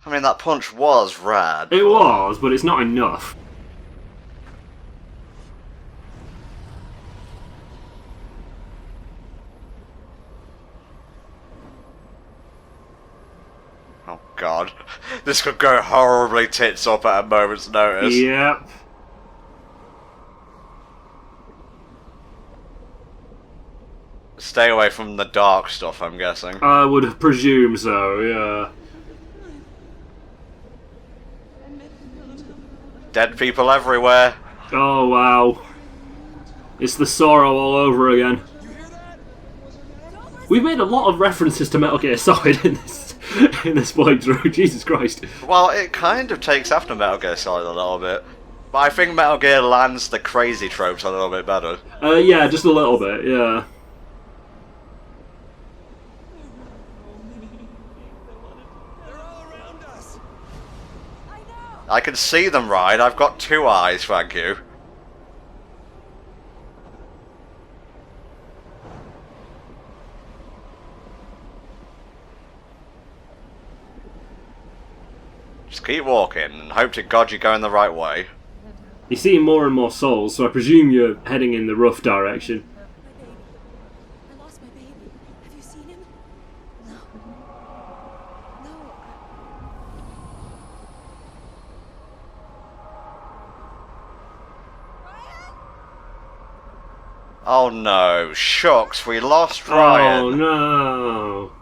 I mean, that punch was rad. It was, but it's not enough. Oh god. This could go horribly tits up at a moment's notice. Yep. Stay away from the dark stuff, I'm guessing. I would presume so, yeah. Dead people everywhere. Oh wow. It's the sorrow all over again. We've made a lot of references to Metal Gear Solid in this playthrough, Jesus Christ. Well, it kind of takes after Metal Gear Solid a little bit. But I think Metal Gear lands the crazy tropes a little bit better. Yeah, just a little bit, yeah. I can see them, Ryan. I've got 2 eyes, thank you. Just keep walking and hope to God you're going the right way. You're seeing more and more souls, so I presume you're heading in the rough direction. I lost my baby. Have you seen him? No. No. Oh no, shucks, we lost Ryan. Oh no.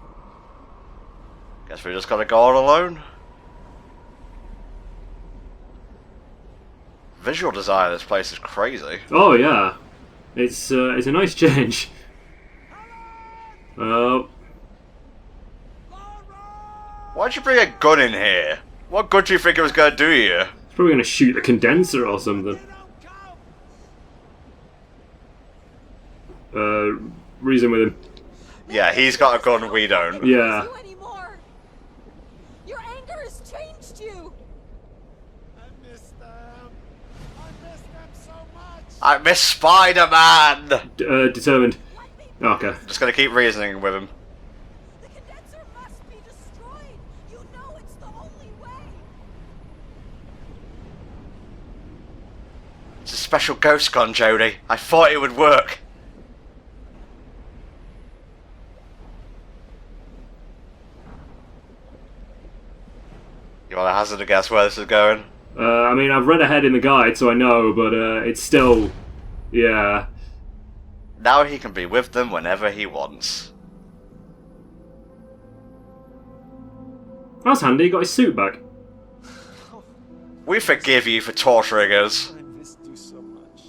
Guess we just gotta go all alone. Visual design of this place is crazy. Oh yeah. It's a nice change. Oh. Why'd you bring a gun in here? What good do you think it was gonna do you? It's probably gonna shoot the condenser or something. Reason with him. Yeah, he's got a gun, we don't. Yeah. You anymore. Your anger has changed you. I miss them. I miss them so much. I miss Spider-Man! Determined. Okay. Just gonna keep reasoning with him. The condenser must be destroyed. You know it's the only way. It's a special ghost gun, Jodie. I thought it would work. You want to hazard a guess where this is going? I mean, I've read ahead in the guide, so I know, but it's still... Yeah. Now he can be with them whenever he wants. That's handy, he got his suit back. We forgive you for torturing us. I missed you so much.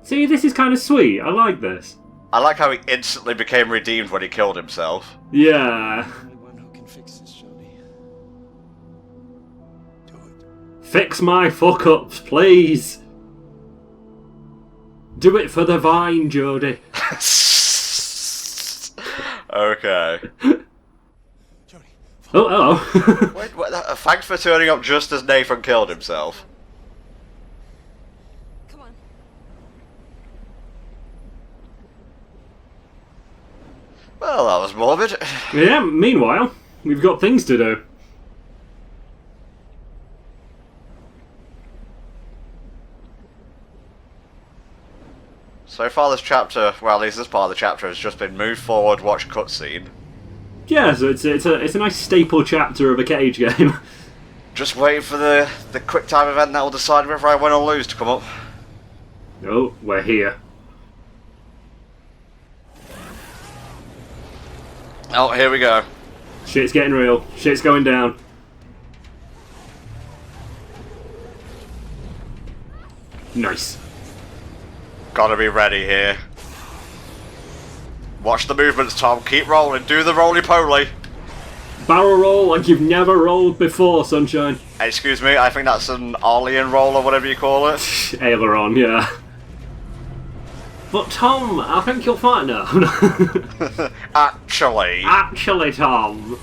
See, this is kind of sweet, I like this. I like how he instantly became redeemed when he killed himself. Yeah. Only one who can fix this, Jodie. Do it. Fix my fuck-ups, please. Do it for the vine, Jodie. Okay. Jodie. Oh, hello. Wait, thanks for turning up just as Nathan killed himself. Come on. Well, that was morbid. Yeah, meanwhile, we've got things to do. So far this chapter, well at least this part of the chapter, has just been move forward, watch cutscene. Yeah, so it's a nice staple chapter of a Cage game. Just waiting for the quick time event that will decide whether I win or lose to come up. Oh, we're here. Oh, here we go. Shit's getting real. Shit's going down. Nice. Gotta be ready here. Watch the movements, Tom. Keep rolling. Do the roly-poly. Barrel roll like you've never rolled before, Sunshine. Excuse me, I think that's an Arlean roll or whatever you call it. Aileron, yeah. But Tom, I think you'll find no. Actually. Actually, Tom.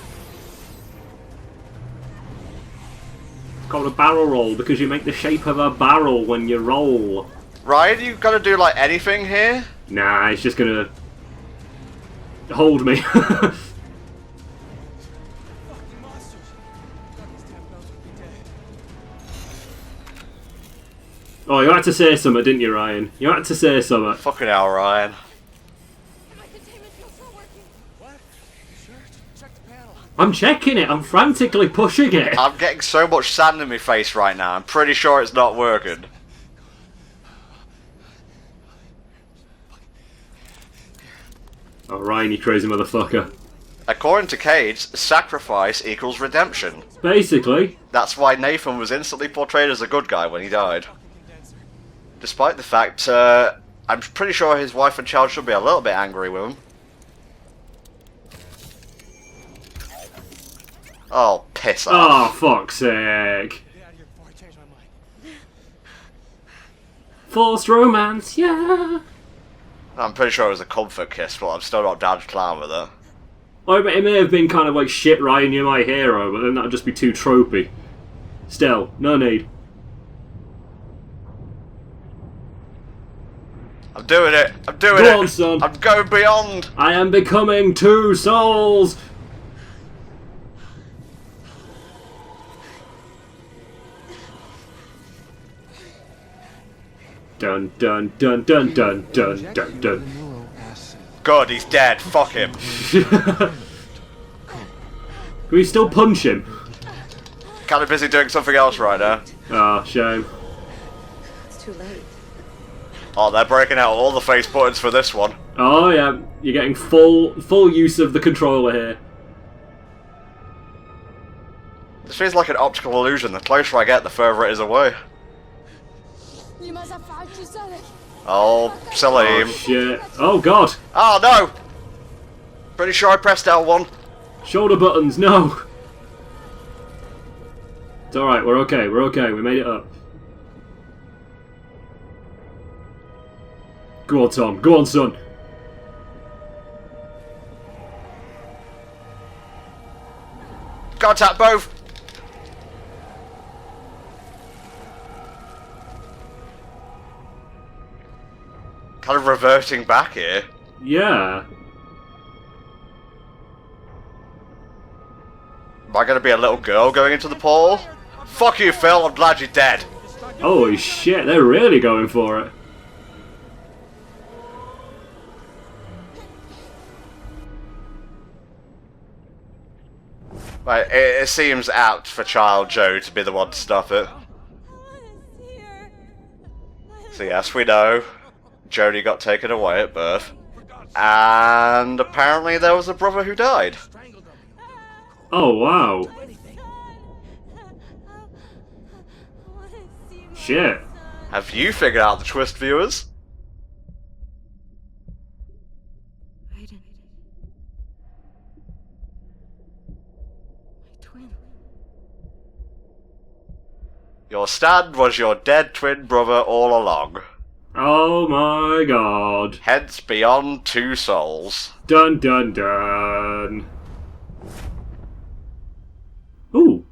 It's called a barrel roll because you make the shape of a barrel when you roll. Ryan, you gotta do like anything here? Nah, it's just gonna hold me. Oh, you had to say something, didn't you, Ryan? You had to say something. Fucking hell, Ryan. My containment field's not working. What? Sure. Check the panel. I'm checking it. I'm frantically pushing it. I'm getting so much sand in my face right now. I'm pretty sure it's not working. Oh, Ryan, you crazy motherfucker. According to Cades, sacrifice equals redemption. Basically. That's why Nathan was instantly portrayed as a good guy when he died. Despite the fact, I'm pretty sure his wife and child should be a little bit angry with him. Oh, piss Oh, off. fuck's sake. Get out of here before I change my mind. Forced romance, yeah. I'm pretty sure it was a comfort kiss, but I'm still not down to clown with it. Oh, it may have been kind of like, shit, Ryan, you're my hero, but then that'd just be too tropey. Still, no need. I'm doing it. I'm doing it. Go on, son. I'm going beyond. I am becoming two souls. Dun dun dun dun dun dun dun dun. God, he's dead. Fuck him. Can we still punch him? Kind of busy doing something else right now. Ah, shame. It's too late. Oh, they're breaking out all the face buttons for this one. Oh yeah, you're getting full use of the controller here. This feels like an optical illusion. The closer I get, the further it is away. Oh, Salim. Oh shit. Oh god. Oh, no! Pretty sure I pressed L1. Shoulder buttons, no! It's alright, we're okay, we made it up. Go on, Tom, go on, son! Contact both! Kind of reverting back here. Yeah. Am I gonna be a little girl going into the portal? Fuck you, Phil, I'm glad you're dead. Holy shit, they're really going for it. Right, it seems apt for child Joe to be the one to stop it. So yes, we know, Jodie got taken away at birth. And apparently there was a brother who died. Oh wow. Shit. Have you figured out the twist, viewers? Aiden. My twin. Your stand was your dead twin brother all along. Oh my god. Hence beyond two souls. Dun dun dun. Ooh.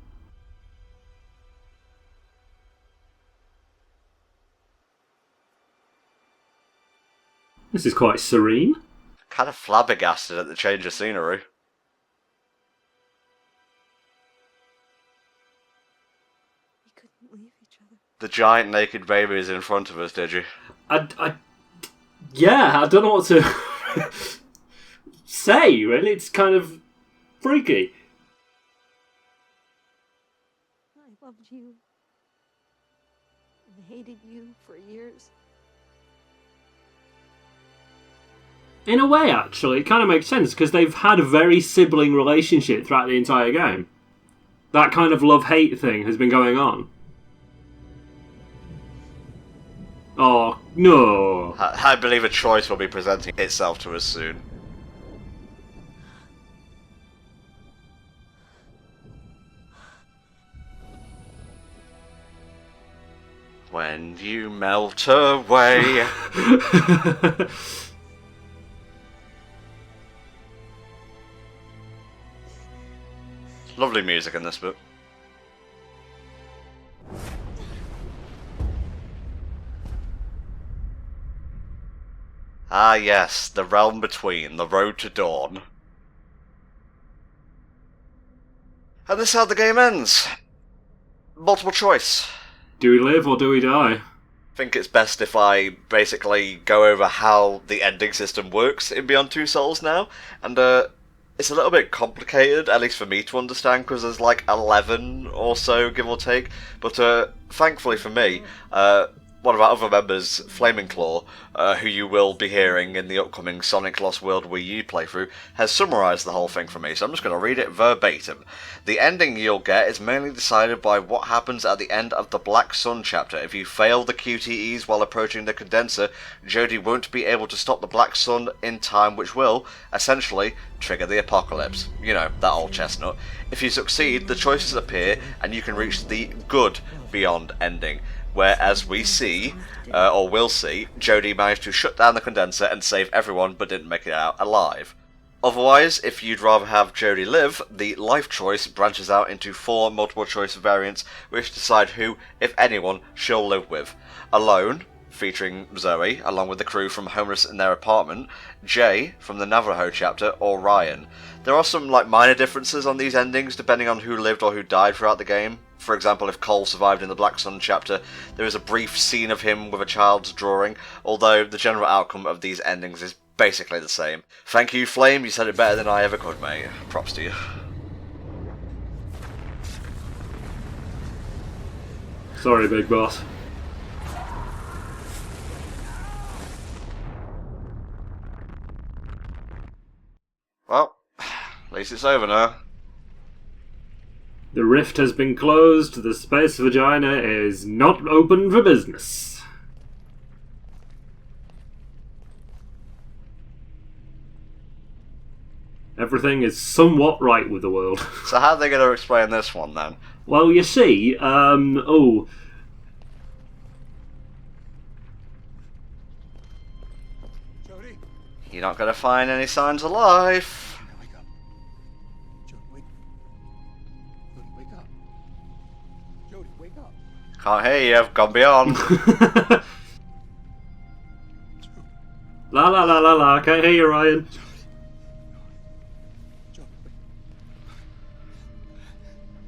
This is quite serene. Kind of flabbergasted at the change of scenery. We couldn't leave each other. The giant naked baby is in front of us, did you? Yeah, I don't know what to say, really. It's kind of freaky. I loved you. And hated you for years. In a way, actually, it kind of makes sense, because they've had a very sibling relationship throughout the entire game. That kind of love-hate thing has been going on. Oh, no. I believe a choice will be presenting itself to us soon. When you melt away. Lovely music in this book. Ah yes, the realm between, the road to dawn. And this is how the game ends. Multiple choice. Do we live or do we die? think it's best if I basically go over how the ending system works in Beyond Two Souls now, and it's a little bit complicated, at least for me to understand, because there's like 11 or so, give or take, but thankfully for me, one of our other members, FlamingClaw, who you will be hearing in the upcoming Sonic Lost World Wii U playthrough, has summarised the whole thing for me, so I'm just going to read it verbatim. The ending you'll get is mainly decided by what happens at the end of the Black Sun chapter. If you fail the QTEs while approaching the condenser, Jodie won't be able to stop the Black Sun in time, which will, essentially, trigger the apocalypse. You know, that old chestnut. If you succeed, the choices appear, and you can reach the good beyond ending, where, as we see, or will see, Jodie managed to shut down the condenser and save everyone but didn't make it out alive. Otherwise, if you'd rather have Jodie live, the life choice branches out into 4 multiple choice variants which decide who, if anyone, she'll live with. Alone, featuring Zoe, along with the crew from Homeless in Their Apartment, Jay from the Navajo chapter, or Ryan. There are some minor differences on these endings depending on who lived or who died throughout the game. For example, if Cole survived in the Black Sun chapter, there is a brief scene of him with a child's drawing, although the general outcome of these endings is basically the same. Thank you, Flame, you said it better than I ever could, mate. Props to you. Sorry, big boss. Well, at least it's over now. The rift has been closed, the space vagina is not open for business. Everything is somewhat right with the world. So how are they going to explain this one, then? Well, you see, Jodie? You're not going to find any signs of life. Wake up. Jodie, wake up. Jodie, wake up. Jodie, wake up. Can't hear you, I've gone beyond. La la la la la, can't hear you, Ryan.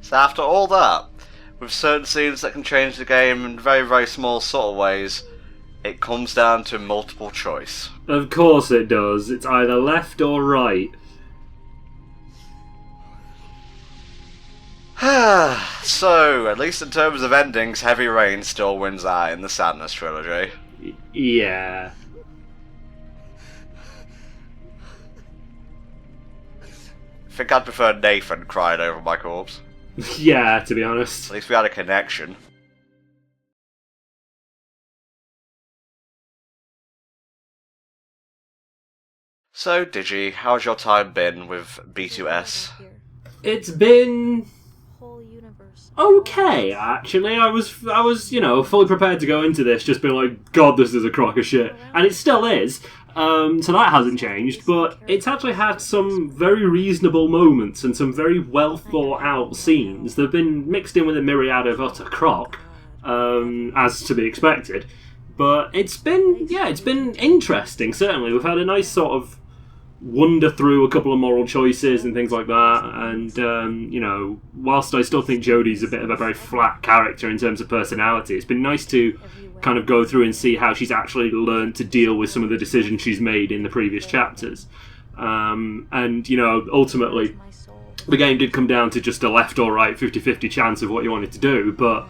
So after all that, with certain scenes that can change the game in very, very small, subtle ways, it comes down to multiple choice. Of course it does. It's either left or right. So, at least in terms of endings, Heavy Rain still wins out in the Sadness trilogy. Yeah. I think I'd prefer Nathan crying over my corpse. Yeah, to be honest. At least we had a connection. So, Digi, how's your time been with B2S? It's been Whole universe. okay, actually. I was, fully prepared to go into this, just being like, God, this is a crock of shit. And it still is. So that hasn't changed, but it's actually had some very reasonable moments and some very well thought out scenes that have been mixed in with a myriad of utter crock, as to be expected. But it's been interesting, certainly. We've had a nice sort of wander through a couple of moral choices and things like that, and whilst I still think Jodie's a bit of a very flat character in terms of personality, it's been nice to kind of go through and see how she's actually learned to deal with some of the decisions she's made in the previous chapters. Ultimately the game did come down to just a left or right 50-50 chance of what you wanted to do, but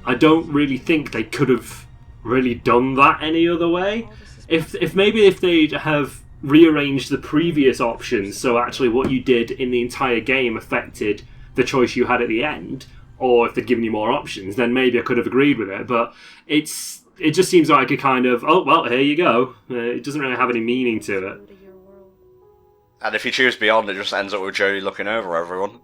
I don't really think they could have really done that any other way. If they'd have rearranged the previous options so actually what you did in the entire game affected the choice you had at the end, or if they'd given you more options, then maybe I could have agreed with it. But it just seems like a kind of, oh well, here you go. It doesn't really have any meaning to it. And if you choose Beyond, it just ends up with Jodie looking over everyone.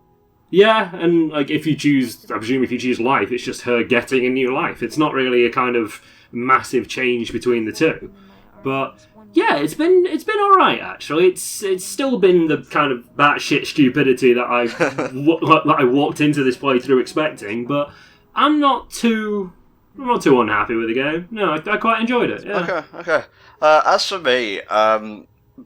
Yeah, and I presume if you choose life, it's just her getting a new life. It's not really a kind of massive change between the two. But yeah, it's been alright actually. It's still been the kind of batshit stupidity that I walked into this playthrough expecting, but I'm not too unhappy with the game. No, I quite enjoyed it. Yeah. Okay. As for me,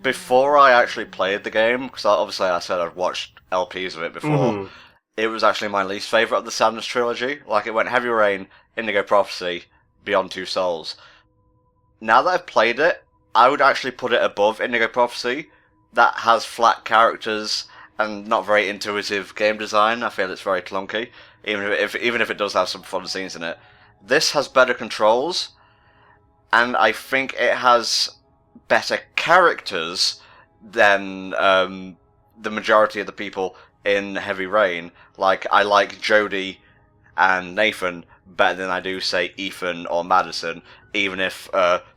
before I actually played the game, because obviously I said I'd watched LPs of it before, it was actually my least favourite of the Sadness trilogy. Like, it went Heavy Rain, Indigo Prophecy, Beyond Two Souls. Now that I've played it, I would actually put it above Indigo Prophecy. That has flat characters and not very intuitive game design. I feel it's very clunky, even if it does have some fun scenes in it. This has better controls, and I think it has better characters than the majority of the people in Heavy Rain. Like, I like Jodie and Nathan better than I do, say, Ethan or Madison, even if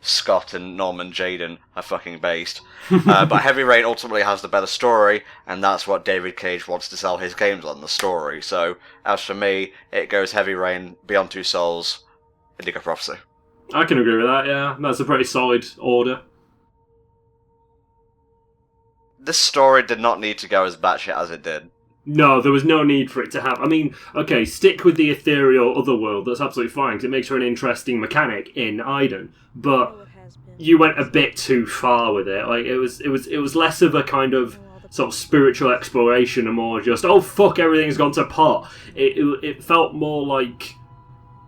Scott and Norman Jaden are fucking based. But Heavy Rain ultimately has the better story, and that's what David Cage wants to sell his games on, the story. So, as for me, it goes Heavy Rain, Beyond Two Souls, Indigo Prophecy. I can agree with that, yeah. That's a pretty solid order. This story did not need to go as batshit as it did. No, there was no need for it to have... I mean, okay, stick with the ethereal otherworld, that's absolutely fine, because it makes for an interesting mechanic in Aiden, but you went a bit too far with it. Like, it was less of a kind of sort of spiritual exploration and more just, oh fuck, everything's gone to pot. It felt more like,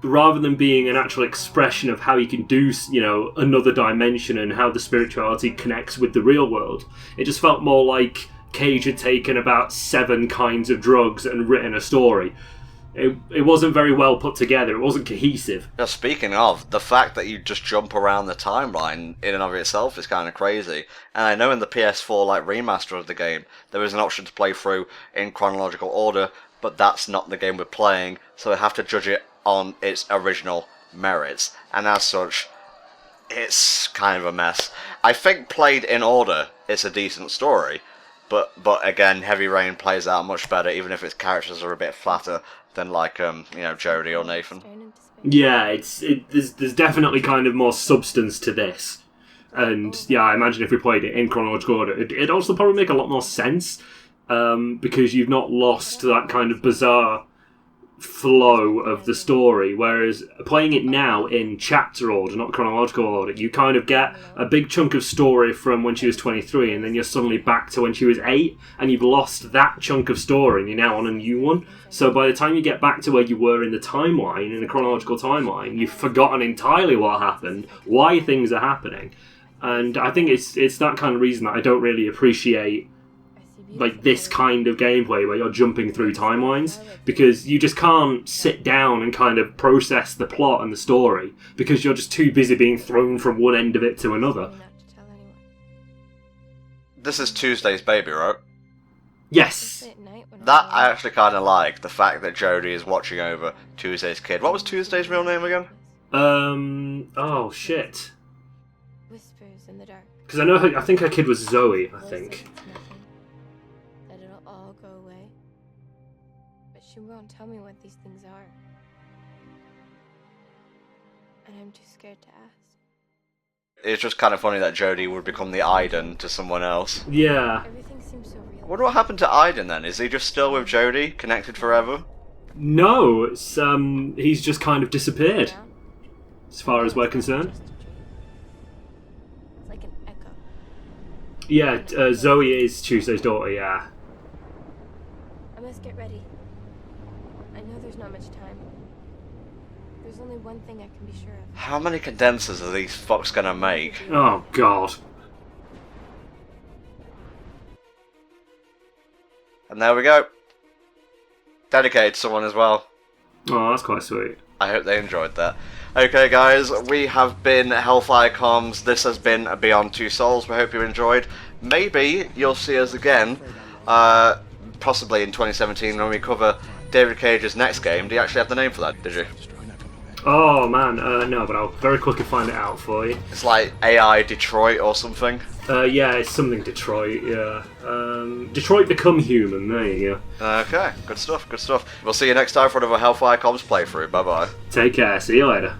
rather than being an actual expression of how you can do, you know, another dimension and how the spirituality connects with the real world, it just felt more like Cage had taken about 7 kinds of drugs and written a story. It wasn't very well put together. It wasn't cohesive. Now, speaking of, the fact that you just jump around the timeline in and of itself is kind of crazy. And I know in the PS4 remaster of the game, there is an option to play through in chronological order, but that's not the game we're playing, so I have to judge it on its original merits. And as such, it's kind of a mess. I think played in order, it's a decent story. But again, Heavy Rain plays out much better, even if its characters are a bit flatter than Jodie or Nathan. Yeah, there's definitely kind of more substance to this, and yeah, I imagine if we played it in chronological order, it'd also probably make a lot more sense, because you've not lost that kind of bizarre flow of the story, whereas playing it now in chapter order, not chronological order, you kind of get a big chunk of story from when she was 23, and then you're suddenly back to when she was 8, and you've lost that chunk of story, and you're now on a new one. So by the time you get back to where you were in the timeline, in the chronological timeline, you've forgotten entirely what happened, why things are happening. And I think it's that kind of reason that I don't really appreciate this kind of gameplay where you're jumping through timelines, because you just can't sit down and kind of process the plot and the story, because you're just too busy being thrown from one end of it to another. This is Tuesday's baby, right? Yes. That I actually kind of like, the fact that Jodie is watching over Tuesday's kid. What was Tuesday's real name again? Oh shit. Whispers in the dark. Because I think her kid was Zoe, I think. That it'll all go away. But she won't tell me what these things are. And I'm too scared to ask. It's just kind of funny that Jodie would become the Aiden to someone else. Yeah. Everything seems so real. I wonder what happened to Aiden then? Is he just still with Jodie, connected forever? No, it's he's just kind of disappeared, as far as we're concerned. It's like an echo. Yeah, Zoe is Tuesday's daughter, yeah. I must get ready. I know there's not much time. There's only one thing I can be sure of. How many condensers are these fucks gonna make? Oh, God. And there we go. Dedicated to someone as well. Oh, that's quite sweet. I hope they enjoyed that. Okay guys, we have been HellfireComms. This has been Beyond Two Souls. We hope you enjoyed. Maybe you'll see us again, possibly in 2017 when we cover David Cage's next game. Do you actually have the name for that, did you? Oh man, no, but I'll very quickly find it out for you. It's like AI Detroit or something. Yeah, it's something Detroit, yeah. Detroit Become Human, there you go. Okay, good stuff, good stuff. We'll see you next time for another HellfireComms playthrough. Bye bye. Take care, see you later.